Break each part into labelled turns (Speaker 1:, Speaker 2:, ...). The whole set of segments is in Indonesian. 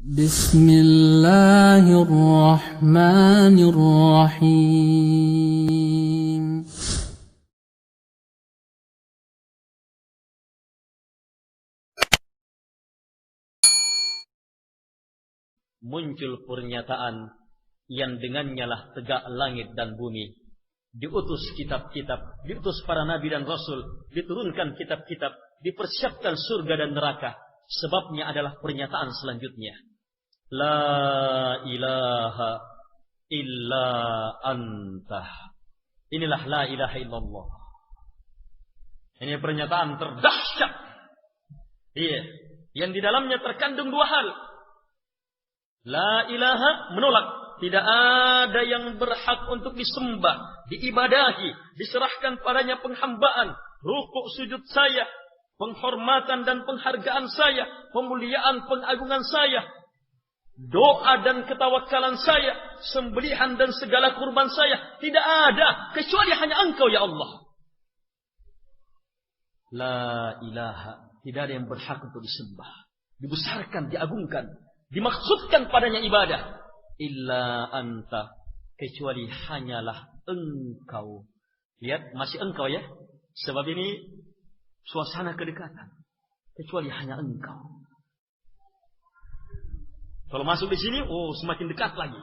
Speaker 1: Bismillahirrahmanirrahim.
Speaker 2: Muncul pernyataan yang dengannya lah tegak langit dan bumi. Diutus kitab-kitab, diutus para nabi dan rasul, diturunkan kitab-kitab, dipersiapkan surga dan neraka. Sebabnya adalah pernyataan selanjutnya. La ilaha illa anta. Inilah la ilaha illallah. Ini pernyataan terdahsyat. Iya, yang di dalamnya terkandung dua hal. La ilaha menolak. Tidak ada yang berhak untuk disembah, diibadahi, diserahkan padanya penghambaan, rukuk sujud saya, penghormatan dan penghargaan saya, pemuliaan pengagungan saya, doa dan ketawakalan saya, sembelihan dan segala kurban saya. Tidak ada kecuali hanya Engkau ya Allah. La ilaha, tidak ada yang berhak untuk disembah, dibesarkan, diagungkan, dimaksudkan padanya ibadah. Illa anta, kecuali hanyalah Engkau. Lihat, masih Engkau ya. Sebab ini suasana kedekatan. Kecuali hanya Engkau. Kalau masuk di sini, semakin dekat lagi.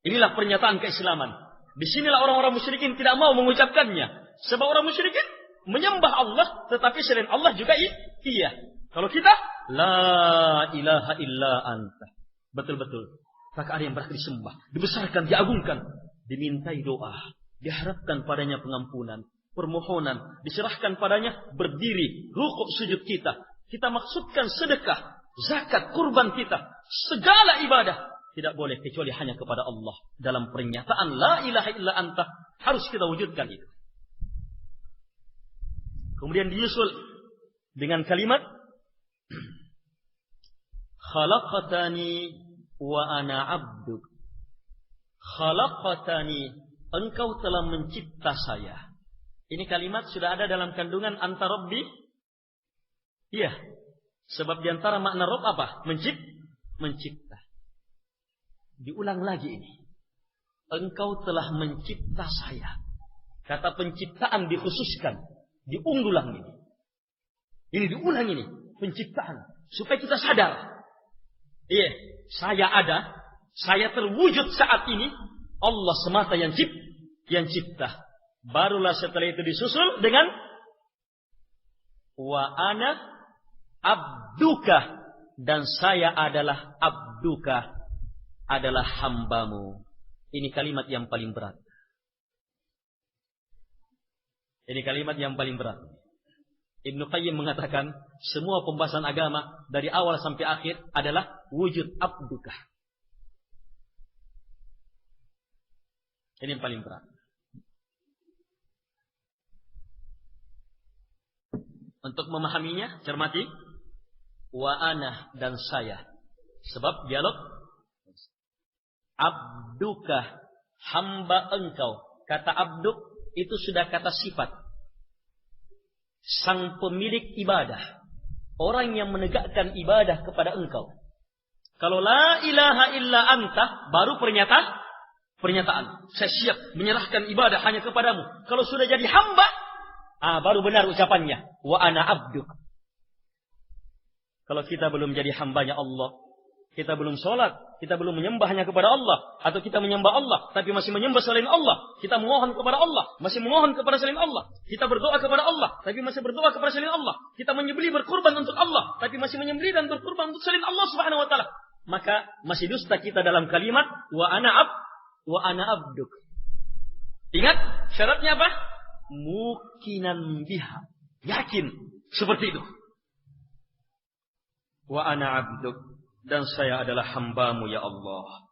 Speaker 2: Inilah pernyataan keislaman. Disinilah orang-orang musyrikin tidak mau mengucapkannya. Sebab orang musyrikin menyembah Allah, tetapi selain Allah juga iya. Kalau kita, la ilaha illa anta. Betul-betul. Tak ada yang berhak disembah, dibesarkan, diagungkan, dimintai doa, diharapkan padanya pengampunan, permohonan, diserahkan padanya berdiri, rukuk sujud kita. Kita maksudkan sedekah, zakat, kurban kita, segala ibadah tidak boleh kecuali hanya kepada Allah. Dalam pernyataan la ilaha illa anta harus kita wujudkan itu. Kemudian diusul dengan kalimat khalaqtani wa ana abduk. Khalaqtani, Engkau telah mencipta saya. Ini kalimat sudah ada dalam kandungan anta rabbi. Iya. Sebab diantara makna Rabb apa? Mencipta. Diulang lagi ini. Engkau telah mencipta saya. Kata penciptaan dikhususkan, diulang ini. Ini diulang ini, penciptaan. Supaya kita sadar. Iya, saya ada, saya terwujud saat ini. Allah semata yang cipta. Barulah setelah itu disusul dengan wa ana abduka, dan saya adalah abduka, adalah hambamu. Ini kalimat yang paling berat. Ini kalimat yang paling berat. Ibnu Qayyim mengatakan semua pembahasan agama dari awal sampai akhir adalah wujud abduka. Ini yang paling berat. Untuk memahaminya, cermati. Wa ana, dan saya. Sebab dialog. Abduka, hamba engkau. Kata abduk itu sudah kata sifat. Sang pemilik ibadah. Orang yang menegakkan ibadah kepada engkau. Kalau la ilaha illa anta, baru pernyataan. Saya siap menyerahkan ibadah hanya kepadamu. Kalau sudah jadi hamba, baru benar ucapannya. Wa ana abduk. Kalau kita belum jadi hambanya Allah, kita belum sholat, kita belum menyembah hanya kepada Allah, atau kita menyembah Allah, tapi masih menyembah selain Allah, kita memohon kepada Allah, masih memohon kepada selain Allah, kita berdoa kepada Allah, tapi masih berdoa kepada selain Allah, kita menyembelih berkurban untuk Allah, tapi masih menyembelih dan berkurban untuk selain Allah Subhanahu wa taala, maka masih dusta kita dalam kalimat wa ana abduk. Ingat syaratnya apa? Mukinan biha, yakin seperti itu. Wa ana abduk, dan saya adalah hambamu ya Allah.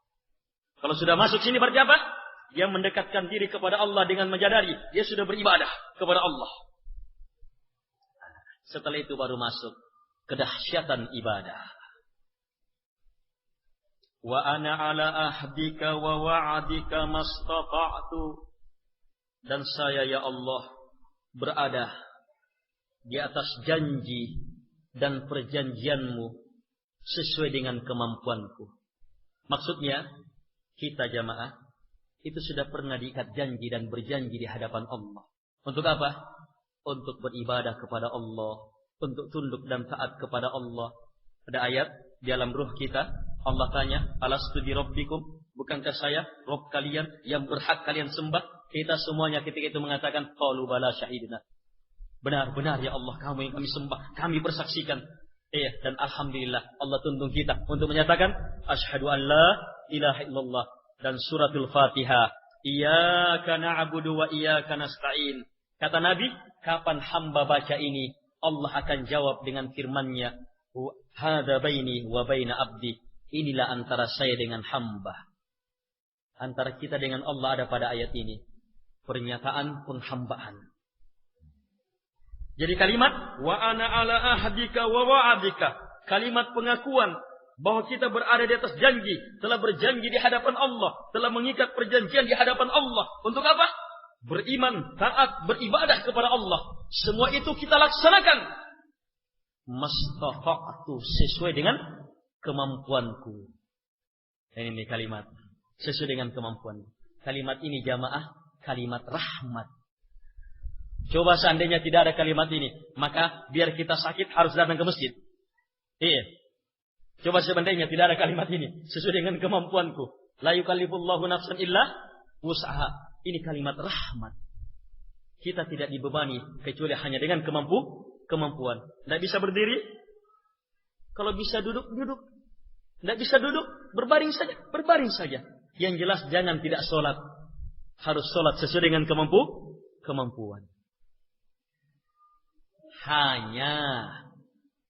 Speaker 2: Kalau sudah masuk sini berarti apa? Dia mendekatkan diri kepada Allah dengan menyadari dia sudah beribadah kepada Allah. Setelah itu baru masuk kedahsyatan ibadah. Wa ana ala ahdika wa wa'adika mastata'tu, dan saya ya Allah berada di atas janji dan perjanjianmu sesuai dengan kemampuanku. Maksudnya, kita jamaah, itu sudah pernah diikat janji dan berjanji di hadapan Allah. Untuk apa? Untuk beribadah kepada Allah. Untuk tunduk dan taat kepada Allah. Ada ayat di dalam ruh kita. Allah tanya, alastu bi rabbikum? Bukankah saya Rabb kalian yang berhak kalian sembah? Kita semuanya ketika itu mengatakan, qalu bala syahidna. Benar-benar ya Allah, kamu yang kami sembah, kami bersaksikan. Dan alhamdulillah Allah tuntun kita untuk menyatakan asyhadu an la ilaha illallah dan suratul Fatihah. Iyyaka na'budu wa iyyaka nasta'in. Kata Nabi, kapan hamba baca ini, Allah akan jawab dengan firman-Nya, hada baini wa baina abdi. Inilah antara saya dengan hamba. Antara kita dengan Allah ada pada ayat ini. Pernyataan penghambaan. Jadi kalimat wa ana ala ahdika wa wa'adika, kalimat pengakuan bahwa kita berada di atas janji, telah berjanji di hadapan Allah, telah mengikat perjanjian di hadapan Allah. Untuk apa? Beriman, taat, beribadah kepada Allah. Semua itu kita laksanakan mastata'tu, sesuai dengan kemampuanku. Ini kalimat sesuai dengan kemampuan. Kalimat ini jamaah, kalimat rahmat. Coba seandainya tidak ada kalimat ini, maka biar kita sakit harus datang ke masjid. Coba seandainya tidak ada kalimat ini, sesuai dengan kemampuanku. La yukallifullahu nafsan illa wus'aha. Ini kalimat rahmat. Kita tidak dibebani kecuali hanya dengan kemampuan. Tidak bisa berdiri. Kalau bisa duduk, duduk. Tidak bisa duduk, berbaring saja. Yang jelas jangan tidak sholat. Harus sholat sesuai dengan kemampuan. Hanya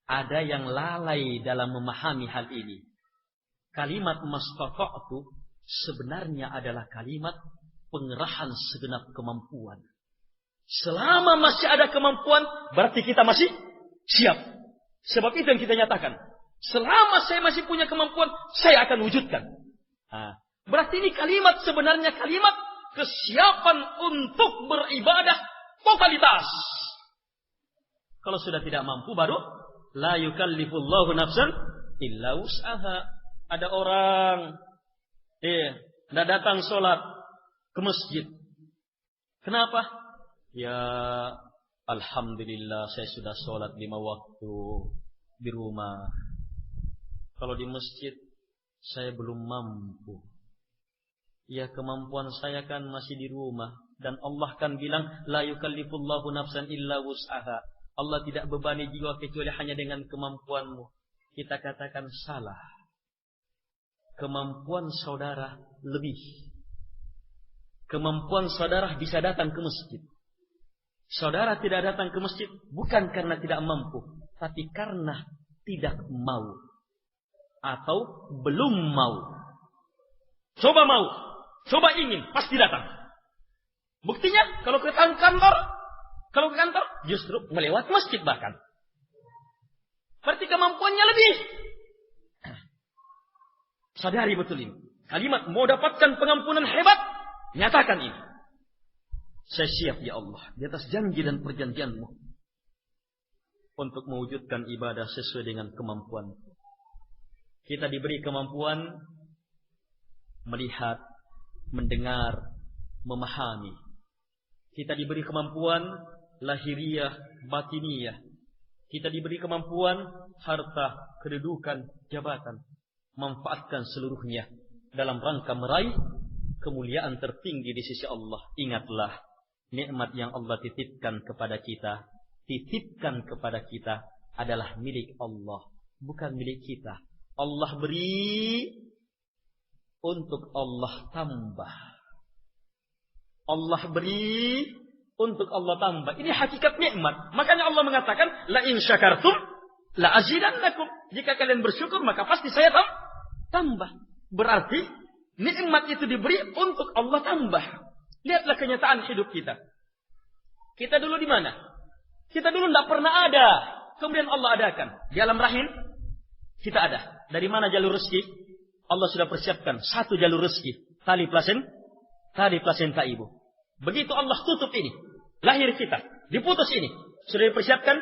Speaker 2: ada yang lalai dalam memahami hal ini. Kalimat mastata'tu sebenarnya adalah kalimat pengerahan segenap kemampuan. Selama masih ada kemampuan, berarti kita masih siap. Sebab itu yang kita nyatakan. Selama saya masih punya kemampuan, saya akan wujudkan. Berarti ini kalimat sebenarnya kalimat kesiapan untuk beribadah totalitas. Kalau sudah tidak mampu baru la yukallifullahu nafsan illa wus'aha. Ada orang tidak datang sholat ke masjid. Kenapa? Ya alhamdulillah saya sudah sholat 5 waktu di rumah. Kalau di masjid saya belum mampu. Ya kemampuan saya kan masih di rumah. Dan Allah kan bilang la yukallifullahu nafsan illa wus'aha. Allah tidak bebani jiwa kecuali hanya dengan kemampuanmu. Kita katakan salah. Kemampuan saudara lebih. Kemampuan saudara bisa datang ke masjid. Saudara tidak datang ke masjid bukan karena tidak mampu, tapi karena tidak mau. Atau belum mau. Coba mau, coba ingin, pasti datang. Buktinya kalau ke kantor justru melewati masjid bahkan. Berarti kemampuannya lebih. Sadari betul ini. Kalimat mau dapatkan pengampunan hebat, nyatakan ini. Saya siap ya Allah di atas janji dan perjanjianmu untuk mewujudkan ibadah sesuai dengan kemampuan. Kita diberi kemampuan melihat, mendengar, memahami. Kita diberi kemampuan lahiriah, batiniyah. Kita diberi kemampuan harta, kedudukan, jabatan. Manfaatkan seluruhnya dalam rangka meraih kemuliaan tertinggi di sisi Allah. Ingatlah, nikmat yang Allah titipkan kepada kita adalah milik Allah, bukan milik kita. Allah beri untuk Allah tambah. Allah beri untuk Allah tambah. Ini hakikat nikmat. Makanya Allah mengatakan, la in syakartum la azidannakum. Jika kalian bersyukur maka pasti saya tambah. Berarti nikmat itu diberi untuk Allah tambah. Lihatlah kenyataan hidup kita. Kita dulu di mana? Kita dulu tidak pernah ada. Kemudian Allah adakan. Di alam rahim kita ada. Dari mana jalur rezeki? Allah sudah persiapkan satu jalur rezeki. Tali plasenta ibu. Begitu Allah tutup ini, lahir kita, diputus ini, sudah dipersiapkan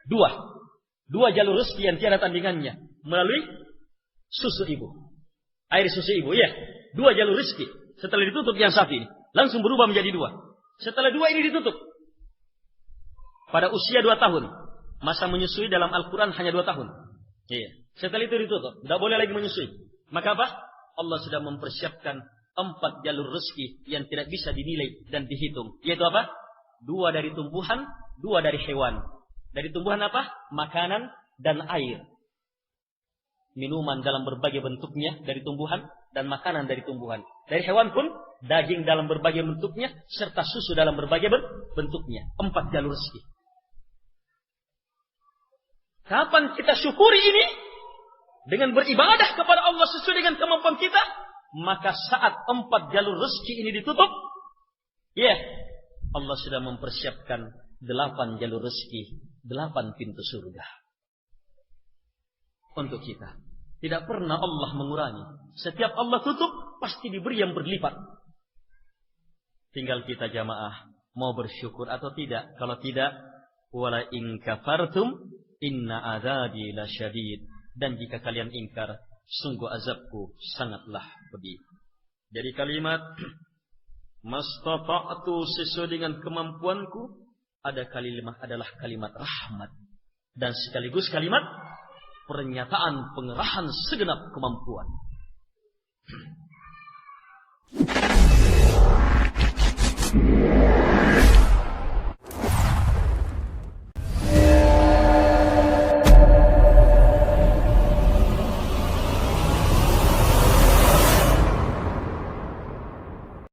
Speaker 2: dua jalur rezeki yang tiada tandingannya melalui susu ibu. Air susu ibu, ya. 2 jalur rezeki. Setelah ditutup yang satu ini, langsung berubah menjadi 2. Setelah 2 ini ditutup. Pada usia 2 tahun. Masa menyusui dalam Al-Quran hanya 2 tahun. Iya. Setelah itu ditutup. Tidak boleh lagi menyusui. Maka apa? Allah sudah mempersiapkan 4 jalur rezeki yang tidak bisa dinilai dan dihitung. Yaitu apa? 2 dari tumbuhan, 2 dari hewan. Dari tumbuhan apa? Makanan dan air. Minuman dalam berbagai bentuknya dari tumbuhan dan makanan dari tumbuhan. Dari hewan pun daging dalam berbagai bentuknya serta susu dalam berbagai bentuknya. 4 jalur rezeki. Kapan kita syukuri ini? Dengan beribadah kepada Allah sesuai dengan kemampuan kita. Maka saat 4 jalur rezeki ini ditutup. Ya, Allah sudah mempersiapkan 8 jalur rezeki. 8 pintu surga. Untuk kita. Tidak pernah Allah mengurangi. Setiap Allah tutup, pasti diberi yang berlipat. Tinggal kita jamaah. Mau bersyukur atau tidak. Kalau tidak, wala in kafartum inna adzabi lasyadid. Dan jika kalian ingkar, sungguh azabku sangatlah pedih. Jadi kalimat mastata'tu sesuai dengan kemampuanku adalah kalimat rahmat dan sekaligus kalimat pernyataan pengerahan segenap kemampuan.